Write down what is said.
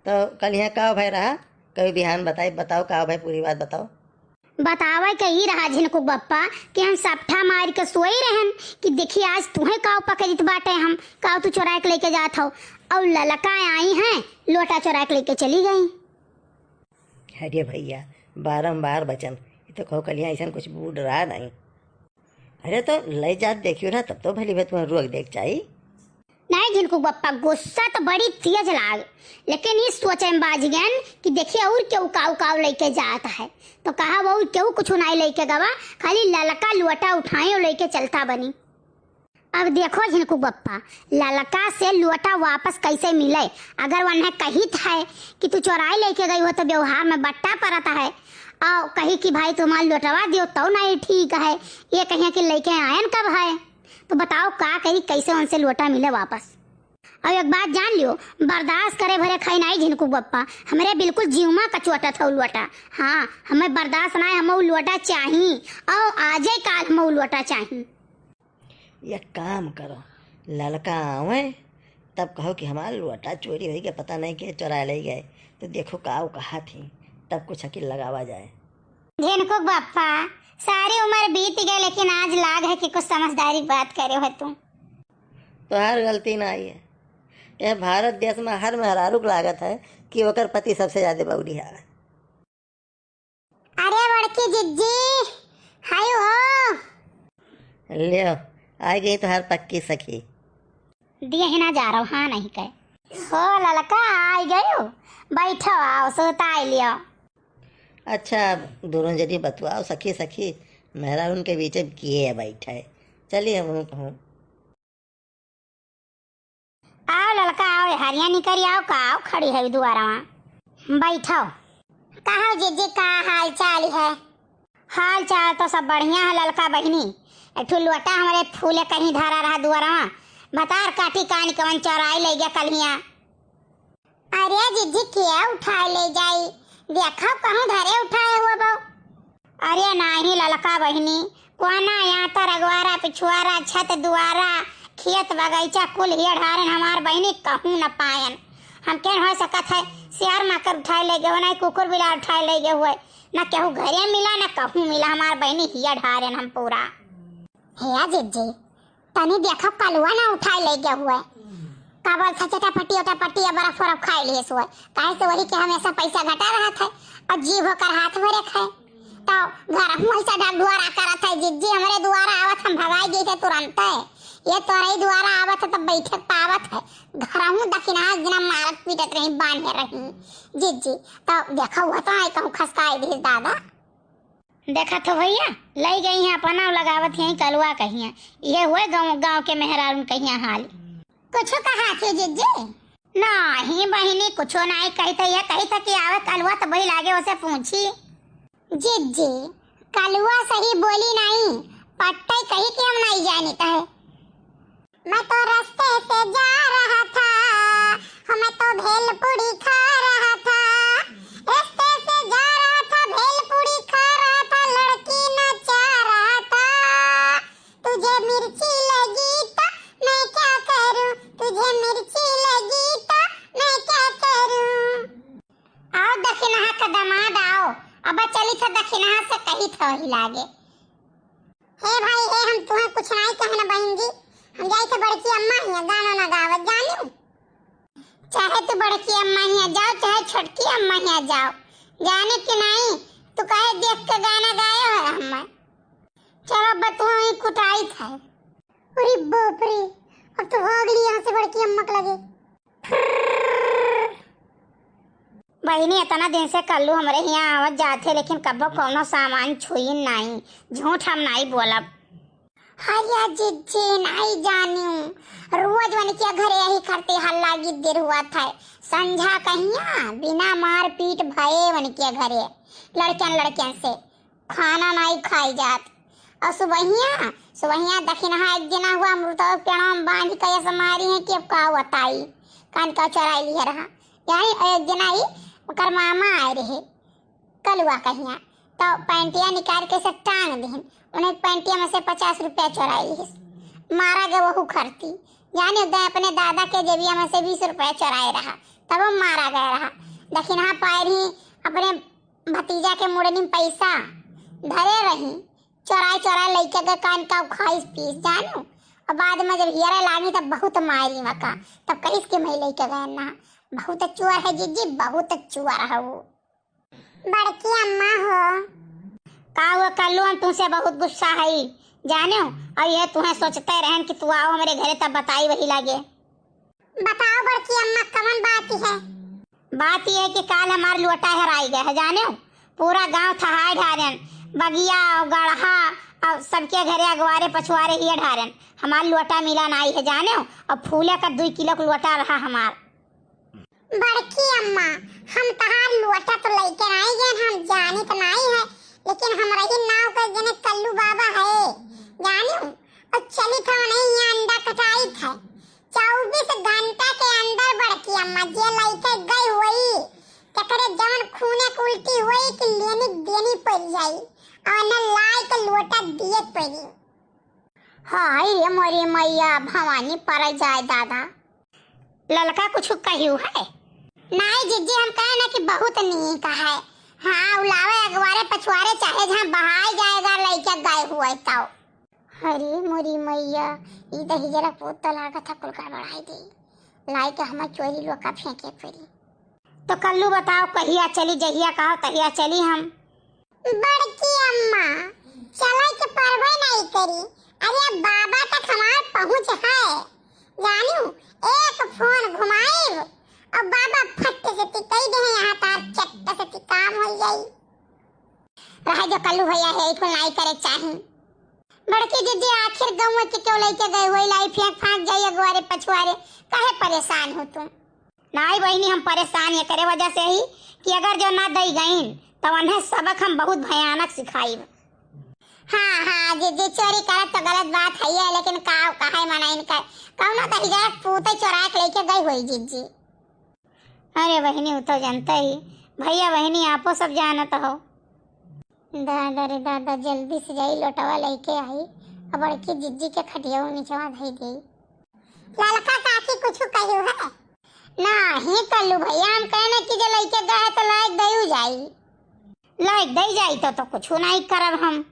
तो कल यहाँ का भाई रहा, कभी बिहान बताओ का भाई, पूरी बात बताओ। बतावे के ही रहा झिनकुक बप्पा कि हम सपठा मार के सोई रहन कि देखिए आज तुम्हें काव पकड़ित बाटे, हम काव तू चुरा के लेके जात हो, और ललका आई हैं लोटा चुरा के लेके चली गई। अरे भैया बारम्बार बचन, ये तो कहो कल यहाँ ऐसा कुछ बूढ़ रहा नहीं। अरे तो ले जात देखियो ना, तब तो भली भाई तुम्हें रुक देख चाहिए। नहीं झिनकुक बप्पा, गुस्सा तो बड़ी तेज लाग, लेकिन ये सोचे में बाज गन कि देखिए और क्यों काव काव लेके जाता है, तो कहा वो क्यों कुछ नहीं लेके गवा, खाली ललका लोटा उठाई और लेके चलता बनी। अब देखो झिनकुक बप्पा, ललका से लोटा वापस कैसे मिले, अगर वह कही है कि तू चोराई लेके गई हो तो व्यवहार में बट्टा पड़ता है, और कही कि भाई तुम्हारा लोटवा दियो तो नहीं ठीक है, ये कहिए कि लेके आयन कब है, तो बताओ का कही कैसे उनसे लोटा मिले वापस। और एक बात जान लियो, बर्दाश्त करे भरे खाई नहीं झिनकुक बप्पा, हमारे बिल्कुल जीवमा का चोटा था लोटा। हाँ हमें बर्दाश्त नहीं, हमें लोटा चाहिए और आजे काल हमें लोटा चाहिए। एक काम करो, ललका आवे तब कहो कि हमारा लोटा चोरी हो गया, पता नहीं कि चुरा ले गए, तो देखो काव कहा थी, तब कुछ अकील लगावा जाए। झिनकुक बप्पा सारी उम्र बीत गए, लेकिन आज लाग है कि कुछ समझदारी बात करे हो तुम। तो हर गलती ना आई है, यह भारत देश में हर मेहरारू लागत है कि ओकर पति सबसे ज्यादा बौरी है। अरे बड़की जिज्जी हाय हो, ले आ गई तो हर पक्की सखी। दिए ही ना जा रहा हूँ, हाँ नहीं कहे हो ललका आई गए हो, बैठो आओ सोता लियो। अच्छा दोनों जनी बतवाओ सखी सखी, मेहरारू उनके बीच में किए है बैठा है, चलिए हम कहूँ। आओ ललका आओ, हरिया निकरी आओ का आओ, खड़ी है दोबारा वहाँ बैठो। कहा जीजी का हाल चाल है? हाल चाल तो सब बढ़िया है ललका बहनी, एक लोटा हमारे फूले कहीं धरा रहा दोबारा वहाँ, बतार काटी कान कवन चौराई ले गया कलिया। अरे जीजी क्या उठाए ले जाई, देखा कहूँ धरे उठाए हुआ बहु। अरे नहीं ललका बहनी, कोना यहाँ तर अगवारा पिछुआरा छत दुआरा खेत बगीचा कुल ही ढारन हमार बहनी कहूँ न पायन, हम क्या हो सकत है सियार माकर उठाए ले गए, ना कुकुर बिला उठाए ले गए हुए, न केहू घरे मिला न कहूँ मिला, हमार बहनी हिया ढारन हम पूरा। हे जिज्जी तनी देखो कलुआ ना उठाए ले गए हुए, काबल था चटापटी बर्फ बर्फ खाए लिए हुए, काहे से वही के हमेशा पैसा घटा रहा था और जीव होकर हाथ भरे खाए, तो घर हम ऐसा डाक दुआरा करा था जिज्जी, हमारे दुआरा आवत हम भगाई गई थे तुरंत है, ये तोरई द्वारा आवत है तब बैठक पावत है, घर हूँ दक्षिणा जना मारत पीटत रही बांधे रही जिज्जी, तो देखा हुआ तो आई कहूँ खसकाई दी दादा। देखा तो भैया लई गई हैं अपना लगावत यहीं कलुआ कहिया, ये हुए गाँव के मेहरारून कहिया हाल। कुछ कहा थे जिज्जी? नहीं बहिनी कुछो नहीं कही था, ये कही था कि आवे कलुआ तो वही लागे उसे पूछी। जिज्जी कलुआ सही बोली नहीं, पट्टे कही कि हम नहीं जानी है, मैं तो रास्ते से जा रहा था, हमें तो भेलपुरी खा रहा था, रास्ते से जा रहा था भेलपुरी खा रहा था, लड़की नचा रहा था, तुझे मिर्ची लगी तो मैं क्या करूं, तुझे मिर्ची लगी तो मैं क्या करूं। आओ दक्षिणा का दामाद आओ, अब चली था दक्षिणा से कही था ही लागे। हे भाई हे हम तुम्हें कुछ नहीं कहना बहन जी, हम जाए थे बड़की अम्मा हिया गाना ना गावत जानो, चाहे तू बड़की अम्मा हिया जाओ चाहे छोटकी अम्मा हिया जाओ, जाने की नहीं तू कहे देख के गाना गाए हो हम। चलो बतुआ ही कुटाई था, अरे बाप रे अब तो भाग ली यहाँ से बड़की अम्मा के लगे। बहनी इतना दिन से कल्लू हमारे यहाँ आवत जाते, लेकिन कब्बो कोनो सामान छुई नहीं, झूठ हम नहीं बोलब। हरिया जिज्जी नहीं जानियो, रोज वन के घरे यही करते हल्ला गिद्दर हुआ था, संझा कहिया बिना मार पीट भये वन के घरे लड़कियन से खाना नहीं खाई जात, और सुबहिया दक्षिणा एक दिन हुआ अमृत पेड़ों बांध के ऐसा मारी है कि अब का बताई कान का चराई लिया रहा, यानी एक दिन आई ओकर मामा आए रहे कलुआ कहिया, तो पैंटिया निकाल के से टांग दीन, उन्हें पैंटिया में से 50 रुपया चुराई, मारा गया वहू खरती, यानी अपने दादा के जेबिया में से 20 रुपया चुराए रहा, तब वो मारा गया रहा। दक्षिणा पाए रही अपने भतीजा के मुड़नी में पैसा धरे रही, चोराए लेके गए कान का खाइस पीस जानो। और बाद में जब हियरा लागी तब बहुत मारी मका, तब कहिस के मैं लेके गए ना। बहुत चुआ है जीजी, बहुत चुआ है वो। बड़की अम्मा हो का हुआ कल्लू, हम तुमसे बहुत गुस्सा है जानो। और ये तुम्हें सोचते रहन कि तू आओ हमारे घरे तब बताई वही लागे। बताओ बड़की अम्मा कौन बात है? बात यह है कि काल हमार लोटा हराई गया है जानो। पूरा गांव थहाई ढारन, बगिया और गढ़ा और सबके घरे अगवारे पछुआरे ये ढारन। हमार लोटा मिला नहीं है जानो। और फूले का 2 किलो का लोटा रहा हमार। बड़की अम्मा हम तहार लोटा तो लेके आई गए, हम जानी तो नहीं है, लेकिन हमरा ही नाव का जने कल्लू बाबा है जानो। और चली था नहीं ये अंडा कटाई था 24 घंटा के अंदर बड़की अम्मा जे लेके गई हुई तकरे जवन खूने उल्टी हुई कि लेनी देनी पड़ जाई और न लाई के लोटा दिए पड़ी। हाय रे मोरी मैया भवानी पर जाए दादा। ललका कुछ कहियो है? नहीं जीजी हम कहे ना कि बहुत नहीं का है। हाँ उलावे अगवारे पछुआरे चाहे जहाँ बहाई जाएगा लेके गए हुए तो। अरे मोरी मैया ई दही जरा पोत लागा था कुल का बढ़ाई दे लाई के हम चोरी लोका फेंके पड़ी। तो कल्लू बताओ कहिया चली, जहिया कहो तहिया चली हम। बड़की अम्मा चले के परवे नहीं करी। अरे बाबा तक हमार पहुंच है जानू। एक फोन घुमाए और बाबा फट से टिकई दे यहाँ तार चट्ट से काम हो जाई। रह जो कल्लू भैया है इको नहीं करे चाही। बड़की दीदी आखिर गांव में क्यों लेके गए हुई लाई फेंक फांक जाई अगवारे पछुआरे, काहे परेशान हो तुम? नहीं बहनी हम परेशान ये करे वजह से ही कि अगर जो ना दई गई तो उन्हें सबक हम बहुत भयानक सिखाई। हाँ दीदी चोरी करत तो गलत बात है, लेकिन काहे मना इनका कौन तो हिजरा पूते चोरा के लेके गई हुई जीजी। अरे बहनी वो तो जानता ही, भैया बहनी आपो सब जानत हो। दादा रे दादा जल्दी से जाई लोटवा लेके आई और बड़की जीजी के खटिया नीचवा धई गई। ललका काकी कुछ कहियो है? नहीं कल्लू भैया हम कहने कि जो लेके गए तो लायक दई जाई तो कुछ नहीं करब हम।